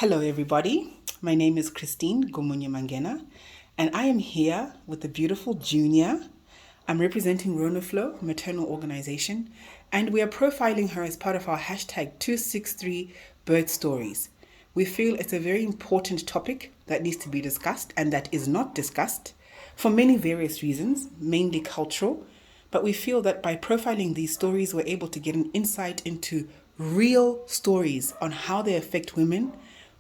Hello, everybody. My name is Christine Gomunye Mangena, and I am here with the beautiful Junior. I'm representing RHONAFLO, Maternal Organization, and we are profiling her as part of our hashtag 263 Birth Stories. We feel it's a very important topic that needs to be discussed and that is not discussed for many various reasons, mainly cultural. But we feel that by profiling these stories, we're able to get an insight into real stories on how they affect women,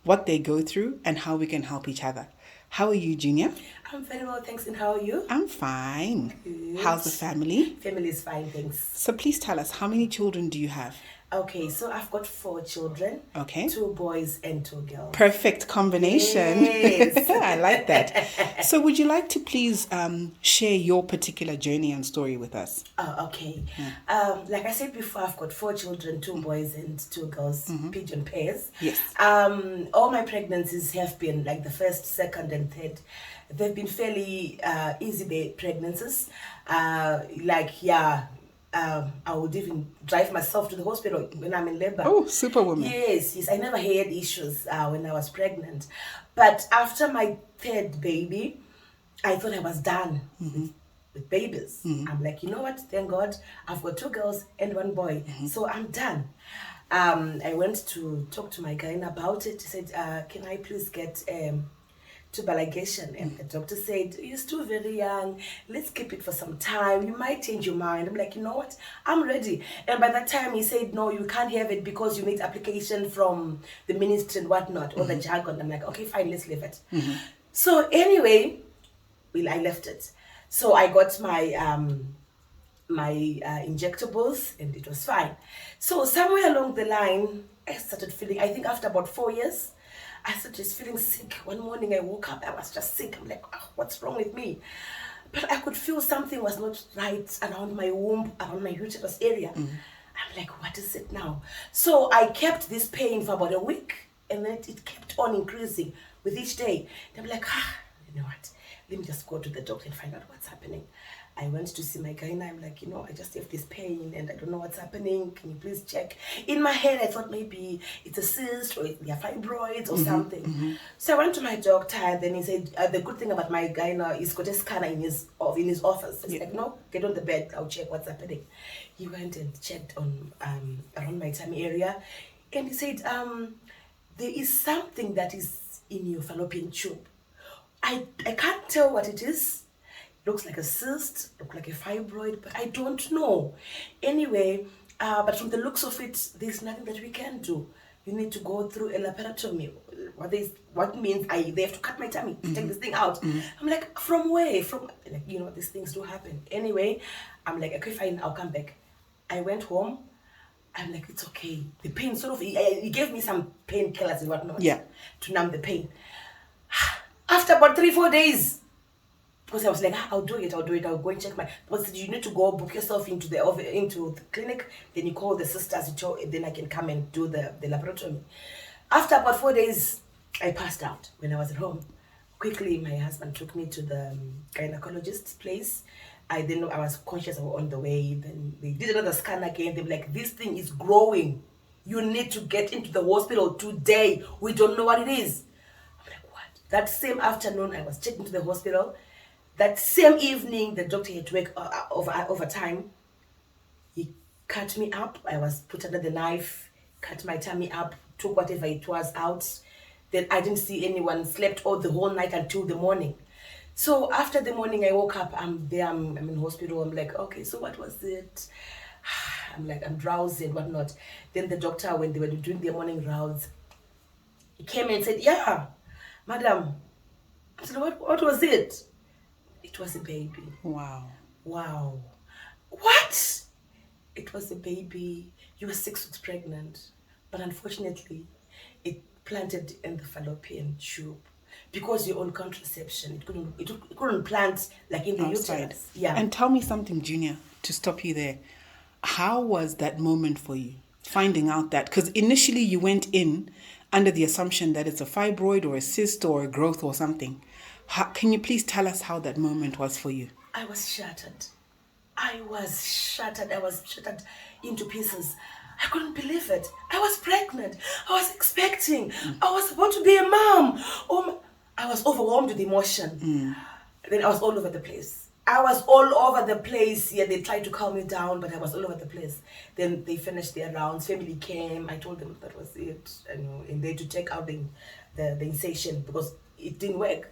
what they go through, and how we can help each other. How are you, Junior? I'm very well, thanks. And how are you? I'm fine. Good. How's the family? Family is fine, thanks. So please tell us, how many children do you have? Okay, so I've got 4 children. Okay. 2 boys and 2 girls. Perfect combination. Yes. I like that. So would you like to please share your particular journey and story with us? Oh, okay. Like I said before, I've got 4 children, 2 boys and 2 girls, pigeon pairs. Yes. All my pregnancies have been like the first, second, and third. They've been fairly easy pregnancies. I would even drive myself to the hospital when I'm in labor. Oh, superwoman. Yes. I never had issues when I was pregnant. But after my 3rd baby, I thought I was done with babies. I'm like, you know what? Thank God, I've got 2 girls and 1 boy. So I'm done. I went to talk to my gynae about it. He said, can I please get tubal ligation? And the doctor said, you're still very young, let's keep it for some time, you might change your mind. I'm like, you know what, I'm ready. And by that time he said, no, you can't have it because you need application from the ministry and whatnot, all the jargon. I'm like, okay, fine, let's leave it. So anyway, I left it. So I got my injectables and it was fine. So somewhere along the line, I started feeling, I think after about 4 years, I started just feeling sick. One morning I woke up, I was just sick. I'm like, oh, what's wrong with me? But I could feel something was not right around my womb, around my uterus area. I'm like, what is it now? So I kept this pain for about a week, and then it kept on increasing with each day. And I'm like, you know what? Let me just go to the doctor and find out what's happening. I went to see my gynae. I'm like, I just have this pain and I don't know what's happening. Can you please check? In my head, I thought maybe it's a cyst or they're fibroids or something. So I went to my doctor. Then he said, the good thing about my gynae is got a scanner in his office. He's like, no, get on the bed. I'll check what's happening. He went and checked on around my tummy area. And he said, there is something that is in your fallopian tube. I can't tell what it is. Looks like a cyst, looks like a fibroid, but I don't know. Anyway, but from the looks of it, there's nothing that we can do. You need to go through a laparotomy. What means they have to cut my tummy to take this thing out. I'm like, from where? From, like, these things do happen. Anyway, I'm like, okay, fine, I'll come back. I went home. I'm like, it's okay. The pain he gave me some painkillers and whatnot to numb the pain. After about 3-4 days, because I was like, I'll do it, I'll go and check because you need to go book yourself into the clinic, then you call the sisters, then I can come and do the laparotomy. After about 4 days, I passed out when I was at home. Quickly, my husband took me to the gynecologist's place. I was conscious, I was on the way. Then they did another scan again. They were like, this thing is growing. You need to get into the hospital today. We don't know what it is. I'm like, what? That same afternoon, I was checked into the hospital. That same evening, the doctor had to work over time. He cut me up. I was put under the knife, cut my tummy up, took whatever it was out. Then I didn't see anyone, slept all the whole night until the morning. So after the morning, I woke up, I'm there, I'm in hospital. I'm like, okay, so what was it? I'm like, I'm drowsy and whatnot. Then the doctor, when they were doing their morning rounds, he came and said, yeah, madam. I said, what was it? It was a baby. Wow. What? It was a baby. You were 6 weeks pregnant. But unfortunately, it planted in the fallopian tube. Because your own contraception, it couldn't plant like in the uterus. Yeah. And tell me something, Junior, to stop you there. How was that moment for you? Finding out that, because initially you went in under the assumption that it's a fibroid or a cyst or a growth or something. Can you please tell us how that moment was for you? I was shattered. I was shattered into pieces. I couldn't believe it. I was pregnant. I was expecting. I was about to be a mom. I was overwhelmed with emotion. Then I was all over the place. I was all over the place. Yeah, they tried to calm me down, but I was all over the place. Then they finished their rounds. Family came. I told them that was it. And they had to take out the incision because it didn't work.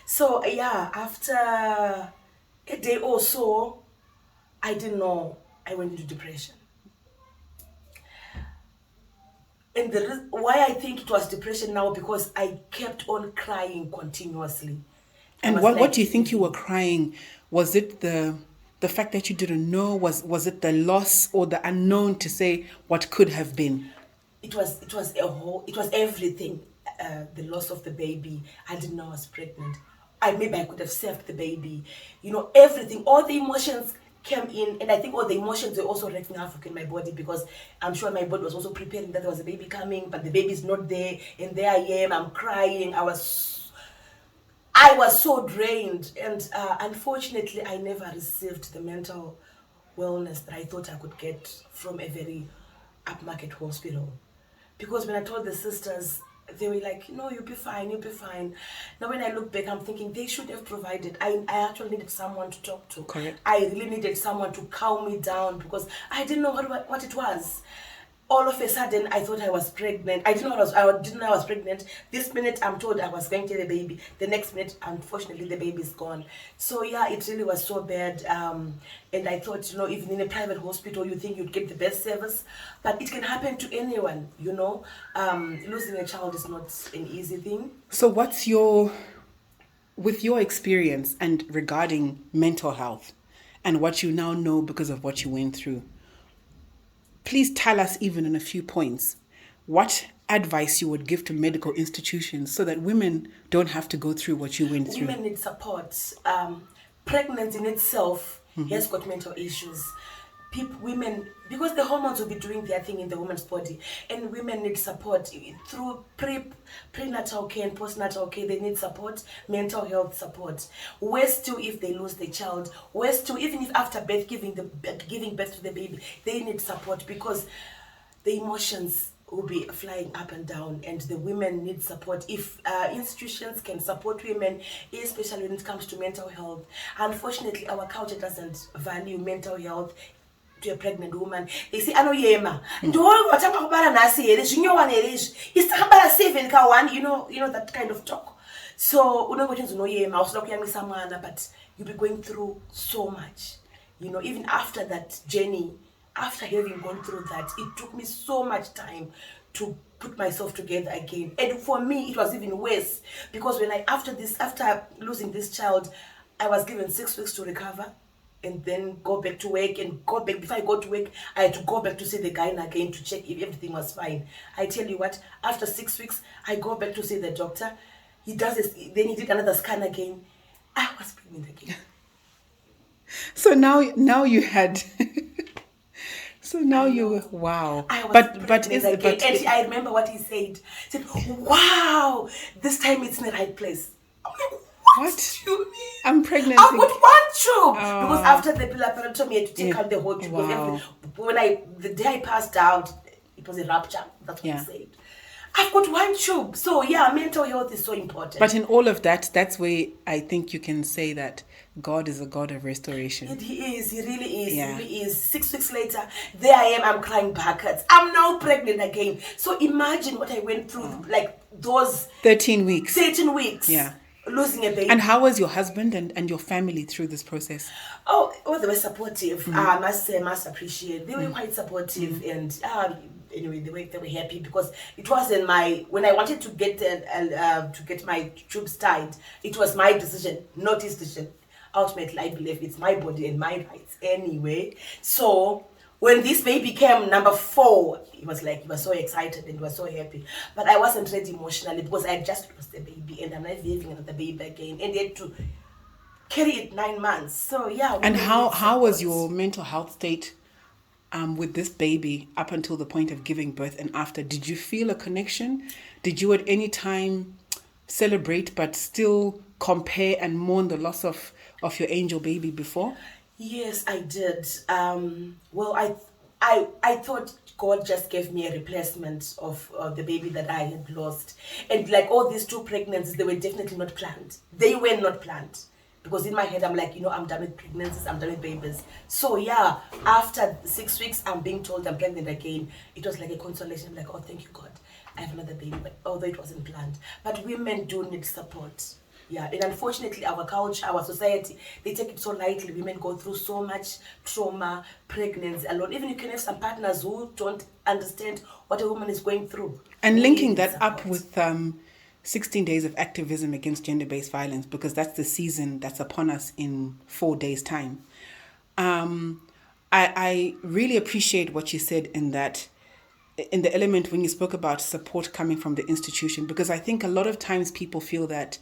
So yeah, after a day or so, I didn't know. I went into depression. And why I think it was depression now, because I kept on crying continuously. And what do you think you were crying? Was it the fact that you didn't know? Was it the loss or the unknown to say what could have been? It was everything. The loss of the baby. I didn't know I was pregnant. Maybe I could have saved the baby. Everything, all the emotions came in, and I think all the emotions were also wreaking havoc in my body, because I'm sure my body was also preparing that there was a baby coming, but the baby's not there, and there I am, I'm crying. I was so drained, and unfortunately I never received the mental wellness that I thought I could get from a very upmarket hospital. Because when I told the sisters, they were like, no, you'll be fine. Now when I look back, I'm thinking they should have provided. I actually needed someone to talk to. Correct. I really needed someone to calm me down, because I didn't know what it was. All of a sudden, I thought I was pregnant. I didn't know I was pregnant. This minute, I'm told I was going to have a baby. The next minute, unfortunately, the baby's gone. So yeah, it really was so bad. And I thought, even in a private hospital, you think you'd get the best service, but it can happen to anyone. Losing a child is not an easy thing. So with your experience and regarding mental health and what you now know because of what you went through, please tell us, even in a few points, what advice you would give to medical institutions so that women don't have to go through what you went through. Women need support. Pregnancy in itself has got mental issues. Women, because the hormones will be doing their thing in the woman's body, and women need support through prenatal care and postnatal care. They need support, mental health support. Worse too, if they lose the child. Worse too, even if after birth, giving birth to the baby, they need support, because the emotions will be flying up and down, and the women need support. If institutions can support women, especially when it comes to mental health. Unfortunately, our culture doesn't value mental health to a pregnant woman. They say, "Ano yema, ndo wataka kubara nasi here. Jinyo one here. It's kabara 7 ka 1." You know that kind of talk. So unangothens no yema, usula kuyamisa mwana, but you'll be going through so much. Even after that journey, after having gone through that, it took me so much time to put myself together again. And for me, it was even worse, because after losing this child, I was given 6 weeks to recover, and then go back to work, before I go to work, I had to go back to see the gynae again to check if everything was fine. I tell you what, after 6 weeks, I go back to see the doctor. He does this, then he did another scan again. I was pregnant again. So now you had. So now you wow. I was I remember what he said. He said, "Wow, this time it's in the right place." I'm like, what do you mean? I'm pregnant. I got one tube. Because after the pilotomy, I had to take out the whole tube. Wow. The day I passed out, it was a rupture. That's what he said. I've got one tube. So yeah, mental health is so important. But in all of that, that's where I think you can say that God is a God of restoration. He is. He really is. Yeah. He really is. 6 weeks later, there I am. I'm crying backwards. I'm now pregnant again. So imagine what I went through, like those 13 weeks. 13 weeks. Yeah. Losing a baby. And how was your husband and your family through this process? Oh, they were supportive. I must say, must appreciate. They were quite supportive, and anyway, they were happy, because it wasn't when I wanted to get my tubes tied, it was my decision, not his decision. Ultimately, I believe it's my body and my rights anyway. So when this baby came, number 4, he was so excited and he was so happy. But I wasn't ready emotionally, because I just lost the baby, and I'm not having another baby again, and they had to carry it 9 months. So yeah. And how was your mental health state with this baby up until the point of giving birth and after? Did you feel a connection? Did you at any time celebrate but still compare and mourn the loss of your angel baby before? Yes, I did. Well, I thought God just gave me a replacement of the baby that I had lost. And like all these 2 pregnancies, they were definitely not planned. They were not planned. Because in my head, I'm like, I'm done with pregnancies, I'm done with babies. So yeah, after 6 weeks, I'm being told I'm pregnant again. It was like a consolation. I'm like, oh, thank you, God. I have another baby, but although it wasn't planned. But women do need support. Yeah, and unfortunately, our culture, our society, they take it so lightly. Women go through so much trauma, pregnancy alone. Even you can have some partners who don't understand what a woman is going through. And We linking need that support. up with 16 days of activism against gender-based violence, because that's the season that's upon us in 4 days' time. I really appreciate what you said in the element when you spoke about support coming from the institution, because I think a lot of times people feel that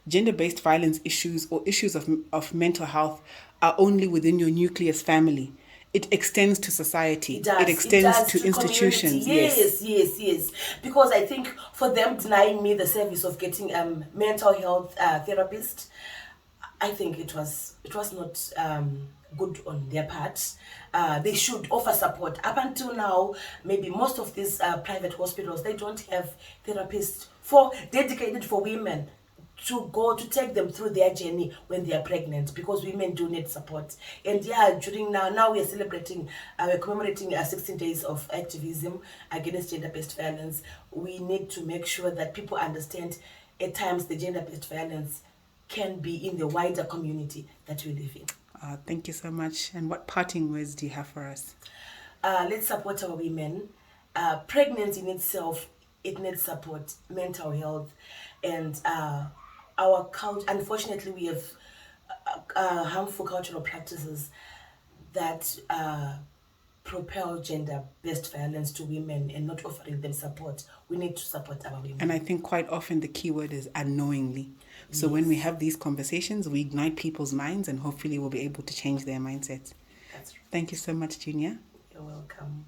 gender-based violence issues or issues of mental health are only within your nucleus family. It extends to society. It does. extends It does to institutions. community. Yes. Because I think for them denying me the service of getting mental health therapist, I think it was not good on their part. They should offer support. Up until now, maybe most of these private hospitals, they don't have therapists dedicated for women to take them through their journey when they are pregnant, because women do need support. And yeah, during now we are celebrating, we're commemorating 16 days of activism against gender-based violence. We need to make sure that people understand at times the gender-based violence can be in the wider community that we live in. Thank you so much. And what parting words do you have for us? Let's support our women. Pregnancy in itself, it needs support, mental health, and our culture. Unfortunately, we have harmful cultural practices that propel gender-based violence to women and not offering them support. We need to support our women. And I think quite often the key word is unknowingly. So when we have these conversations, we ignite people's minds and hopefully we'll be able to change their mindsets. That's right. Thank you so much, Junior. You're welcome.